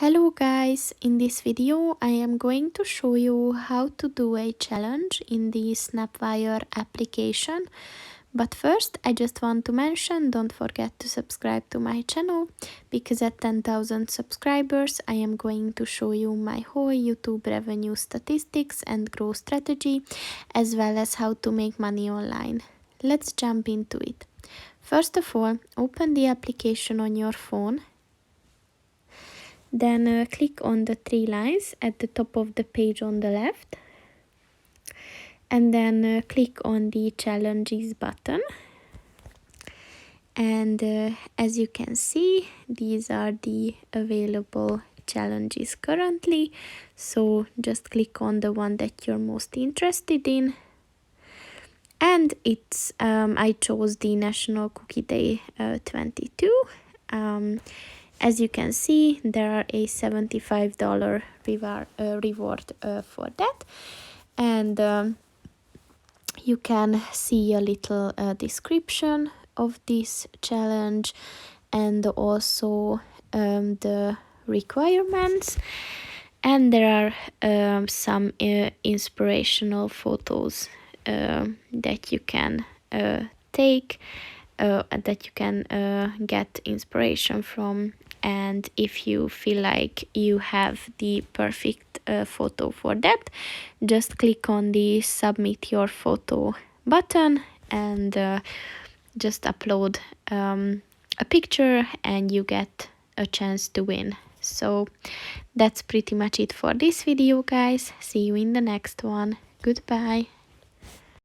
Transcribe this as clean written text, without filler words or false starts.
Hello guys, in this video I am going to show you how to do a challenge in the Snapwire application. But first I just want to mention, don't forget to subscribe to my channel, because at 10,000 subscribers I am going to show you my whole YouTube revenue statistics and growth strategy, as well as how to make money online. Let's jump into it. First of all, open the application on your phone. Then click on the three lines at the top of the page on the left. And then click on the challenges button. And as you can see, these are the available challenges currently. So just click on the one that you're most interested in. And it's I chose the National Cookie Day 22. As you can see, there are a $75 reward for that. And you can see a little description of this challenge, and also the requirements. And there are some inspirational photos that you can take, that you can get inspiration from. And if you feel like you have the perfect photo for that, just click on the submit your photo button and just upload a picture and you get a chance to win. So that's pretty much it for this video, guys. See you in the next one. Goodbye.